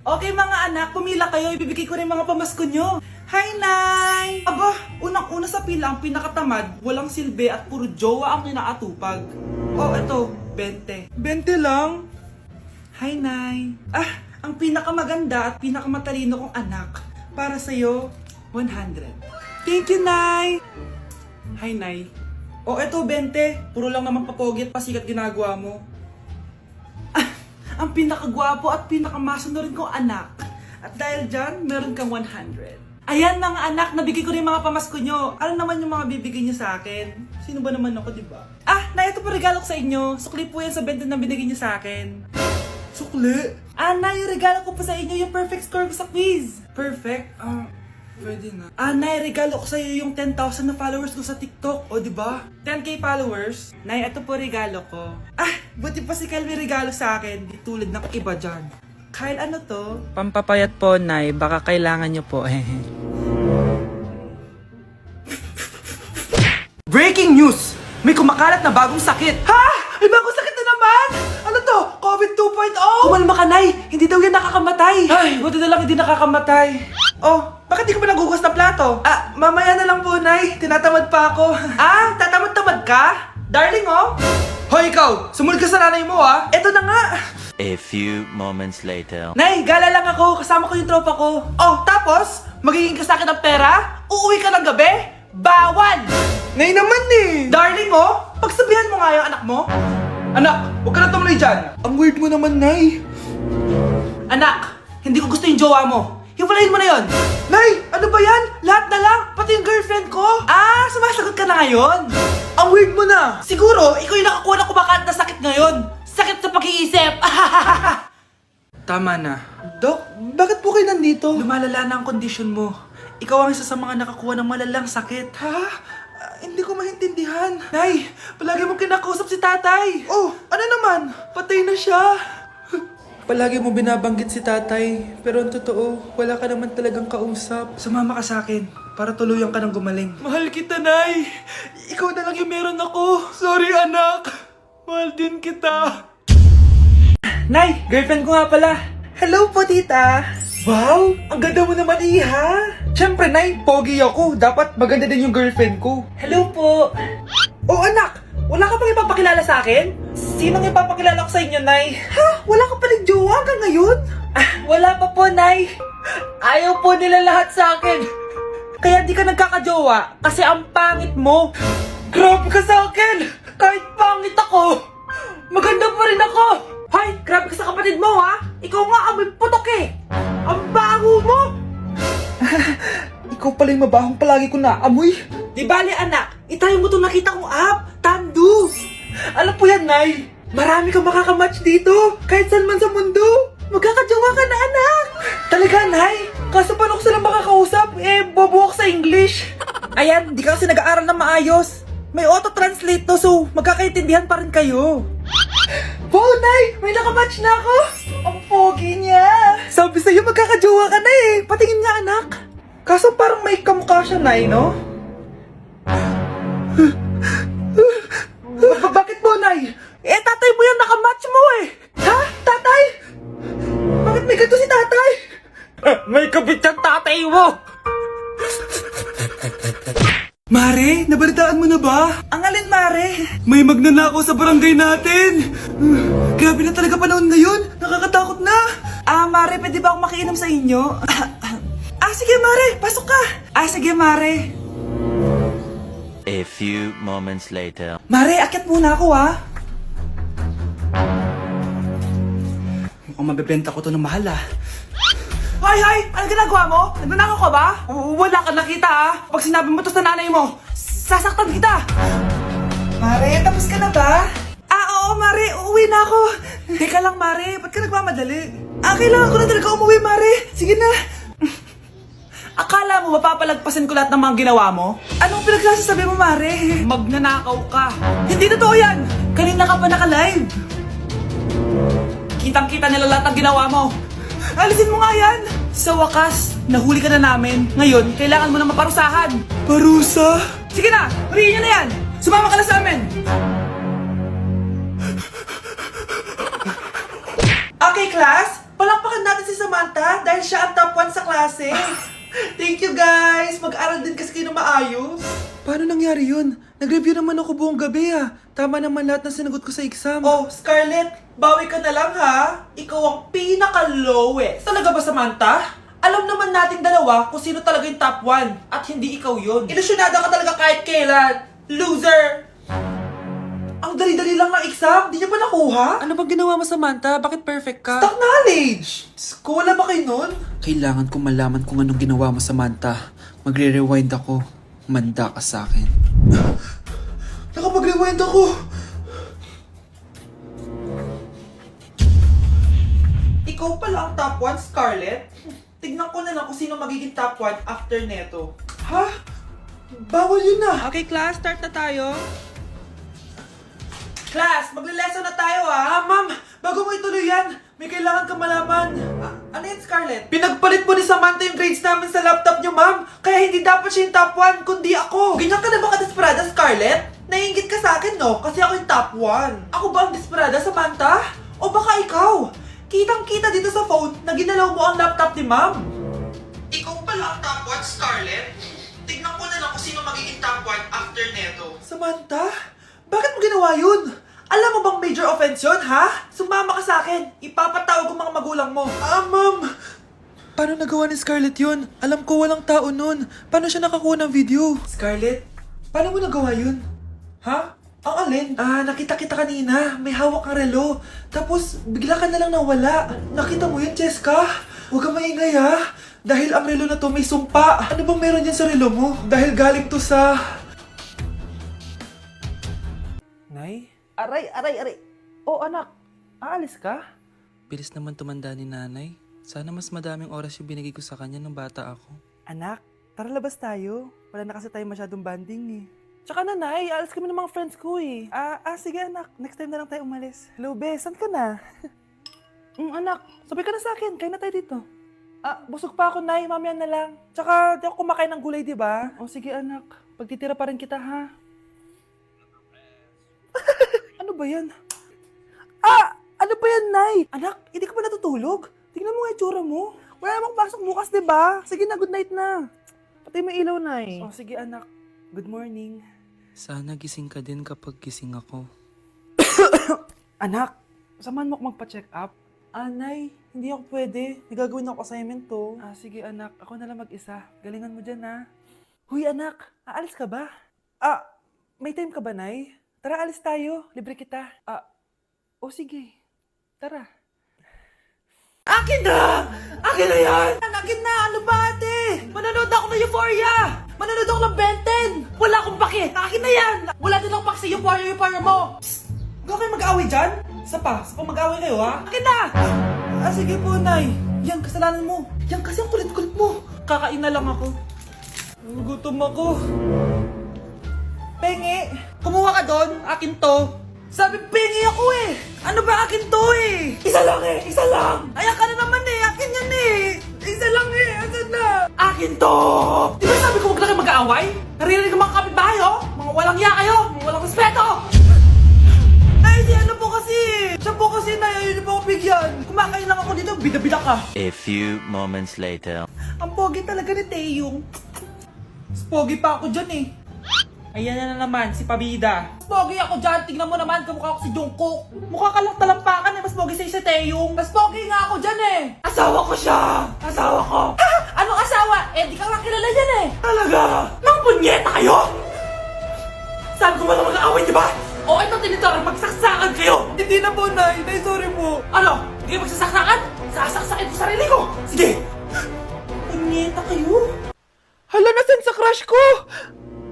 Okay mga anak, pumila kayo. Ibibigay ko rin mga pamasko nyo. Hi, Nay! Aba, unang-una sa pila ang pinakatamad, walang silbi at puro jowa ang kinaatupag. Oh, eto, 20. 20 lang? Hi, Nay! Ang pinakamaganda at pinakamatalino kong anak. Para sa'yo, 100. Thank you, Nay! Hi, Nay. Oh, eto, 20. Puro lang naman papogi at pasikat ginagawa mo. Ang pinakagwapo at pinakamasunod kong anak. At dahil dyan, meron kang 100. Ayan mga anak, nabigay ko rin mga pamasko nyo. Ano naman yung mga bibigay nyo sa akin? Sino ba naman ako, diba? Nay, ito po regalo ko sa inyo. Sukli po yan sa 20 na binigay nyo sa akin. Sukli? Nay, yung regalo ko po sa inyo, yung perfect score ko sa quiz. Perfect? Pwede na. Nay, regalo ko sa iyo yung 10,000 na followers ko sa TikTok. O, diba? 10k followers. Nay, ito po regalo ko. Buti pa si Kyle may regalo sa akin. Di tulad ng iba dyan. Kyle, ano to? Pampapayat po, Nay. Baka kailangan nyo po. Breaking news! May kumakalat na bagong sakit. Ha? May bagong sakit na naman? Ano to? COVID 2.0? Kumalma ka, Nay. Hindi daw yan nakakamatay. Ay, buti na lang hindi nakakamatay. Oh, bakit di ka pa nagugas ng plato? Mamaya na lang po, Nay. Tinatamad pa ako. Tatamad-tamad ka? Darling, oh. Hoy, ikaw! Sumunod ka sa nanay mo, ah. Eto na nga. A few moments later. Nay, gala lang ako. Kasama ko yung tropa ko. Oh, tapos? Magiging ka sa akin ng pera? Uuwi ka ng gabi? Bawal! Nay naman eh! Darling, oh. Pagsabihan mo nga yung anak mo. Anak, huwag ka na tumuloy dyan. Ang weird mo naman, Nay. Anak, hindi ko gusto yung jowa mo. Hiwalayin mo na yon. Nay, ano ba yan? Lahat na lang, pati yung girlfriend ko. Sumasagot ka na ngayon? Ang weird mo na. Siguro, ikaw yung nakakuha ng kumakalat na sakit ngayon. Sakit sa pag-iisip. Tama na. Dok, bakit po kayo nandito? Lumalala na ang kondisyon mo. Ikaw ang isa sa mga nakakuha ng malalang sakit. Hindi ko maintindihan. Nay, palagi mo kinakausap si tatay. Oh, ano naman? Patay na siya. Palagi mo binabanggit si tatay, pero ang totoo, wala ka naman talagang kausap. Sumama ka sa akin, para tuluyan ka ng gumaling. Mahal kita, Nay! Ikaw na lang yung meron ako. Sorry, anak. Mahal din kita. Nay, girlfriend ko nga pala. Hello po, tita. Wow, ang ganda mo naman, iha. Siyempre, Nay, pogi ako. Dapat maganda din yung girlfriend ko. Hello po. Oh, anak, wala ka pang ipapakilala sa akin? Sinong ipapakilala ko sa inyo, Nay? Wala ka palang jowa hanggang ngayon? Wala pa po, Nay. Ayaw po nila lahat sa akin. Kaya di ka nagkakajowa kasi ang pangit mo. Grabe ka sa akin. Kahit pangit ako, maganda pa rin ako. Hay, grabe ka sa kapatid mo, ha? Ikaw nga amoy putok eh. Ang baho mo. Ikaw pala yung mabahong palagi ko naamoy. Di bali, anak. Itayo mo itong nakita kong app. Tandu. Alam po yan, Nay. Marami kang makakamatch dito. Kahit saan man sa mundo. Magkakajowa ka na, anak. Talaga, Nay? Kaso paano ko silang makakausap? Bobo ako sa English. Ayan, di ka kasi nag-aaral na maayos. May auto-translate to, so magkakaintindihan pa rin kayo. Wow, Nay! May nakamatch na ako! Ang pogi niya! Sabi sa'yo, magkakajowa ka na eh! Patingin nga, anak! Kaso parang may kamukha siya, Nay, no? Bakit mo, Nay? Tatay mo yung nakamatch mo eh! Ha? Tatay? Bakit may ganito si tatay? May kabit ang tatay mo! Mare, nabalitaan mo na ba? Ang alin, Mare? May magnanakaw sa barangay natin! Grabe na talaga panahon ngayon! Nakakatakot na! Mare, pwede ba akong makiinom sa inyo? Sige, Mare! Pasok ka! Sige, Mare! A few moments later. Mare, akyat muna ako, ha? Mukhang mabebenta ko to ng mahal, ha? Hoy! Ano ginagawa mo? Nagnanakaw ka ba? Wala ka nakita, ha? Pag sinabi mo to sa nanay mo, sasaktan kita! Mare, tapos ka na ba? Oo, Mare. Uuwi na ako. Teka lang, Mare. Ba't ka nagmamadali? Kailangan ko na talaga umuwi, Mare. Sige na. Akala mo mapapalagpasin ko lahat ng mga ginawa mo? Anong pinagsasabi mo, Mare? Magnanakaw ka. Hindi totoo yan. Kanina ka pa naka-live. Kitang-kita nila lahat ng ginawa mo. Alisin mo nga yan! Sa wakas, nahuli ka na namin. Ngayon, kailangan mo na maparusahan. Parusa? Sige na! Huriin nyo na yan! Sumama ka na sa amin! Okay, class? Palakpakan natin si Samantha dahil siya ang top 1 sa klase. Thank you guys! Mag-aral din kasi kayo na maayos. Paano nangyari yun? Nag-review naman ako buong gabi Tama naman lahat ng sinagot ko sa exam. Oh, Scarlett, bawi ka na lang ha. Ikaw ang pinaka-lowest. Talaga ba, Samantha? Alam naman nating dalawa kung sino talaga yung top 1 at hindi ikaw yun. Ilusyonada ka talaga kahit kailan. Loser! Ang dali-dali lang ng exam, di niya pa nakuha? Ano bang ginawa mo, Samantha? Bakit perfect ka? Stock knowledge! Wala ba kayo nun? Kailangan kong malaman kung anong ginawa mo, Samantha. Magre-rewind ako. Manda ka sa akin. Nakapag-rewind ako! Ikaw pala ang top 1, Scarlett? Tignan ko na lang kung sino magiging top 1 after neto. Ha? Bawal yun na! Okay, class. Start na tayo. Class, magle-lesson na tayo ma'am, bago mo ituloy yan, may kailangan ka malaman. Ano yan, Scarlett? Pinagpalit po ni Samantha yung grades namin sa laptop niyo, ma'am. Kaya hindi dapat siya yung top 1, kundi ako. Ganyan ka na ba ka-desperada, Scarlett? Naiingit ka sa akin, no? Kasi ako yung top 1. Ako ba ang desperada, Samantha? O baka ikaw? Kitang-kita dito sa phone na ginalaw mo ang laptop ni ma'am. Ikaw pala ang top 1, Scarlett? Tignan ko na lang kung sino magiging top 1 after neto. Samantha? Bakit mo ginawa yun? Alam mo bang major offense yun, ha? Sumama ka sa akin. Ipapatawag ko mga magulang mo. Ma'am! Paano nagawa ni Scarlett yun? Alam ko walang tao nun. Paano siya nakakuha ng video? Scarlett, paano mo nagawa yun? Ha? Ang alin? Nakita kita kanina. May hawak kang relo. Tapos, bigla ka na lang nawala. Nakita mo yun, Cheska? Huwag kang maingay, ha? Dahil ang relo na to may sumpa. Ano bang meron yan sa relo mo? Dahil galing to sa... Nay? Aray! Oh, anak. Aalis ka? Bilis naman tumanda ni nanay. Sana mas madaming oras yung binigay ko sa kanya nung bata ako. Anak, tara labas tayo. Wala na kasi tayo masyadong banding Tsaka nanay, aalis kami ng mga friends ko sige anak, next time na lang tayo umalis. Hello, be, saan ka na? Anak, sabay ka na sa akin, kain na tayo dito. Busog pa ako, nay, mamaya na lang. Tsaka, di ako kumakain ng gulay, di ba? O sige anak, pagtitira pa rin kita, ha? Ano ba yan? Ano ba yan, nay? Anak, hindi ka ba natutulog? Tingnan mo nga itsura mo. Wala namang pasok bukas, di ba? Sige na, good night na. Patay mo ilaw, nay. O sige anak, good morning. Sana gising ka din kapag gising ako. Anak, samahan mo ako magpa-check up? Nay, hindi ako pwede. May gagawin ako assignment to. Sige anak, ako na lang mag-isa. Galingan mo dyan, ha? Huy anak, aalis ka ba? May time ka ba, nay? Tara, alis tayo. Libre kita. Sige. Tara. Akin na! Akin na yan! Akin na! Ano ba, ate? Manonood ako ng Euphoria! Manonood ako ng Ben 10! Wala akong pake! Akin na yan! Wala din akong pake sa Euphoria mo! Psst! Huwag kayo mag-away dyan? Isa pa mag-away kayo, ha? Akin na! Sige po, nay. Yan, kasalanan mo. Yan kasi ang kulit-kulit mo. Kakain na lang ako. Gutom ako. Pengi! Kumuha ka doon! Akin to! Sabi, pengi ako Ano ba akin to Isa lang Isa lang! Ayan ka na naman Akin yan Isa lang Asan na? Akin to! Di ba sabi ko huwag lang kayo mag-aaway? Naririnig ang mga kapitbahay Mga walang iya kayo! Mga walang respeto! Ay, si ano po kasi? Siya po kasi ayaw niyo po ako bigyan. Kumakain lang ako dito, bida-bida ka. A few moments later. Ang pogi talaga ni Taeyong. Mas pogi pa ako dyan Ayan na naman, si Pabida. Mas pogi ako dyan, tignan mo naman, kamukha ako si Jungkook. Mukha ka lang talampakan mas pogi sa'yo si Taeyong. Mas pogi nga ako dyan Asawa ko siya! Asawa ko! Ha? Anong asawa? Di ka nga kilala yan Talaga? Mga punyeta kayo? Sabi ko wala mag-aaway, di ba? O ito tinitorong magsaksakan kayo! Hindi na po, Nay. Nay, sorry po. Ano? Hindi kayo magsasaksakan? Sasaksakin ko sarili ko! Sige! Punyeta kayo? Hala, nasan sa crush ko?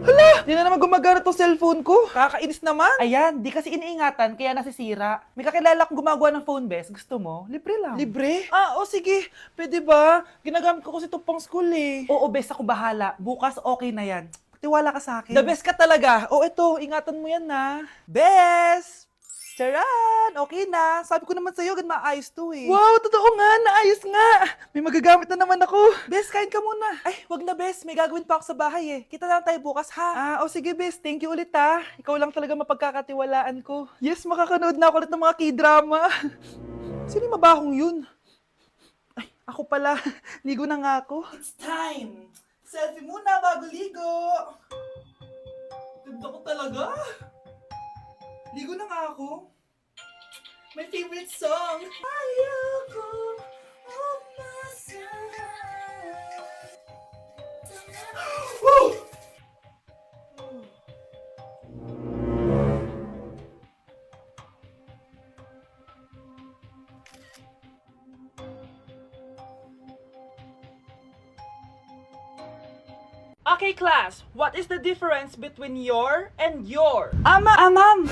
Hala! Di na naman gumagana tong cellphone ko. Kakainis naman. Ayan, di kasi iniingatan kaya nasisira. May kakilala akong gumagawa ng phone best. Gusto mo? Libre lang. Libre? Sige. Pwede ba? Ginagamit ko kasi ito pang school Oo, best ako bahala. Bukas okay na yan. Tiwala ka sa akin. The best ka talaga. Ito, ingatan mo yan na. Best! Charan! Okay na. Sabi ko naman sa'yo, gan maayos to Wow, totoo nga. Naayos nga. May magagamit na naman ako. Best, kain ka muna. Ay, wag na, Best. May gagawin pa ako sa bahay Kita lang tayo bukas, ha? Sige, Best. Thank you ulit, ha? Ikaw lang talaga mapagkakatiwalaan ko. Yes, makakanood na ako ulit ng mga K-drama. Sino yung mabahong yun? Ako pala, ligo na nga ako. It's time! Selfie muna bago ligo! Ganda ko talaga! Ligo na nga ako. My favorite song! Ayoko umasahan. Woo! Okay, class. What is the difference between your and your? Ma'am.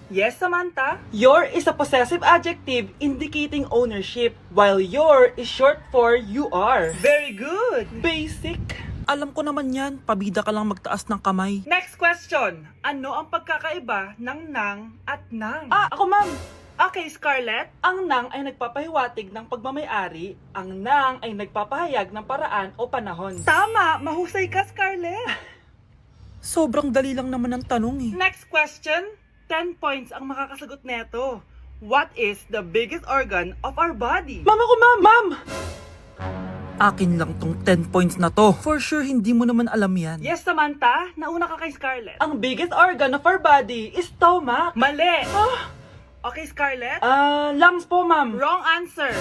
Yes, Samantha? Your is a possessive adjective indicating ownership, while your is short for you are. Very good. Basic. Alam ko naman yan. Pabida ka lang magtaas ng kamay. Next question. Ano ang pagkakaiba ng nang at nang? Ako, ma'am. Okay, Scarlett. Ang nang ay nagpapahiwatig ng pagmamayari, ang nang ay nagpapahayag ng paraan o panahon. Tama! Mahusay ka, Scarlett! Sobrang dali lang naman ang tanong eh. Next question. 10 points ang makakasagot neto. What is the biggest organ of our body? Ma'am ako, ma'am! Ma'am! Akin lang tong 10 points na to. For sure, hindi mo naman alam yan. Yes, Samantha. Nauna ka kay Scarlett. Ang biggest organ of our body is stomach. Mali! Okay, Scarlett? Lungs po, ma'am. Wrong answer.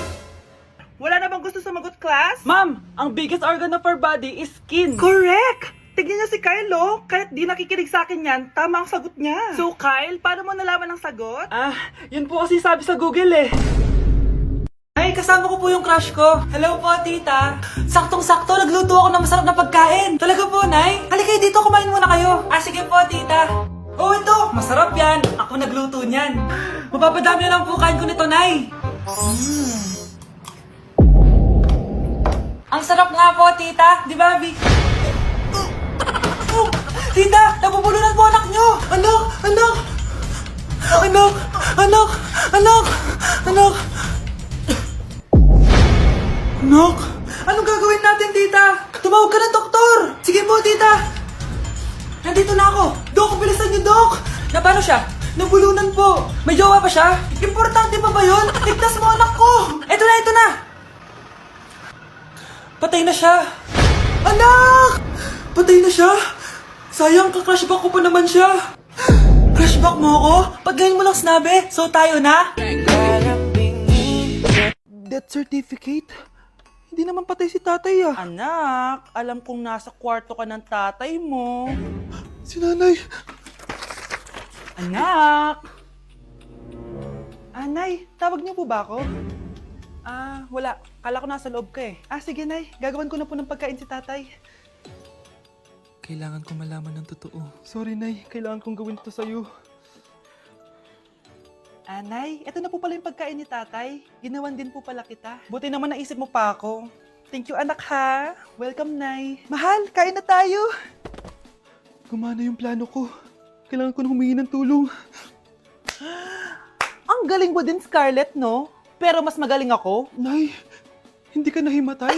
Wala na bang gusto sumagot, class? Ma'am, ang biggest organ of our body is skin. Correct! Tignan niyo si Kyle, oh. Kahit di nakikinig sa akin yan, tama ang sagot niya. So, Kyle, paano mo nalaman ang sagot? Yun po kasi sabi sa Google eh. Ay, kasama ko po yung crush ko. Hello po, tita. Saktong-sakto, nagluto ako ng masarap na pagkain. Talaga po, Nay? Halika dito, kumain muna kayo. Sige po, tita. Oh, ito! Masarap yan! Ako nagluto niyan. Mapapadami na lang po kain ko nito, Nay. Ang sarap nga po, tita. Di ba, Vic? Tita! Nabubulunan po anak nyo! Anak! Anak! Anak! Anak! Anak! Anak! Anak! Anong gagawin natin, tita? Tumawag ka ng doktor! Sige po, tita! Nandito na ako! Dok, bilisan niyo, Dok! Na paano siya? Nabulunan po! May jowa pa siya? Importante pa ba yun? Ligtas mo anak ko! Ito na, ito na! Patay na siya! Anak! Patay na siya? Sayang, ka-crushback ko pa naman siya! Crushback mo ako? Pag ganyan mo lang sinabi, so tayo na? Death certificate? Hindi naman patay si tatay ah. Anak, alam kong nasa kwarto ka ng tatay mo. Si nanay. Anak! Nay, tawag niyo po ba ako? Wala. Kala ko nasa loob ka eh. Sige, Nay. Gagawan ko na po ng pagkain si tatay. Kailangan ko malaman ng totoo. Sorry, Nay. Kailangan kong gawin ito sa'yo. Nay, eto na po pala yung pagkain ni tatay. Ginawan din po pala kita. Buti naman naisip mo pa ako. Thank you, anak, ha. Welcome, Nay. Mahal, kain na tayo. Gumana yung plano ko. Kailangan ko na humingi ng tulong. Ang galing mo din, Scarlett, no? Pero mas magaling ako. Nay, hindi ka nahimatay.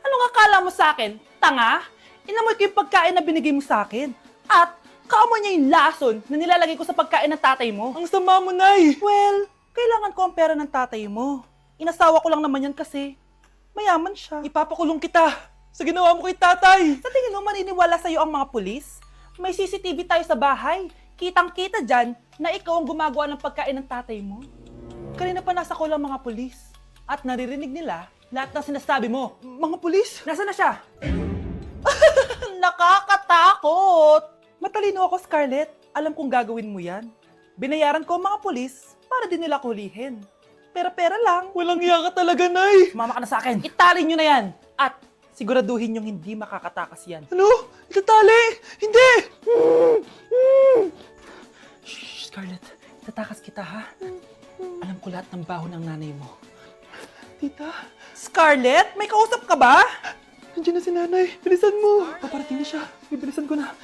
Anong akala mo sa akin? Tanga? Inamoy ko yung pagkain na binigay mo sa akin. At kaamoy niya yung lason na nilalagay ko sa pagkain ng tatay mo. Ang sama mo, Nay! Well, kailangan ko ang pera ng tatay mo. Inasawa ko lang naman yan kasi mayaman siya. Ipapakulong kita sa ginawa mo kay tatay. Sa tingin mo, maniniwala sa'yo ang mga pulis? May CCTV tayo sa bahay. Kitang-kita dyan na ikaw ang gumagawa ng pagkain ng tatay mo. Kanina pa nasa kulang mga pulis. At naririnig nila lahat ng sinasabi mo. Mga pulis? Nasaan na siya? Nakakatakot! Matalino ako, Scarlett. Alam kong gagawin mo yan. Binayaran ko ang mga pulis para din nila kulihin. Pera-pera lang. Walang iya ka talaga, Nay. Sumama ka na sa akin. Itali nyo na yan. At siguraduhin nyong hindi makakatakas yan. Ano? Itatali? Hindi! Shh, Scarlett. Itatakas kita, ha? Alam ko lahat ng baho ng nanay mo. Tita? Scarlett? May kausap ka ba? Nandiyan na si nanay. Bilisan mo. Paparating na siya. Bibilisan ko na.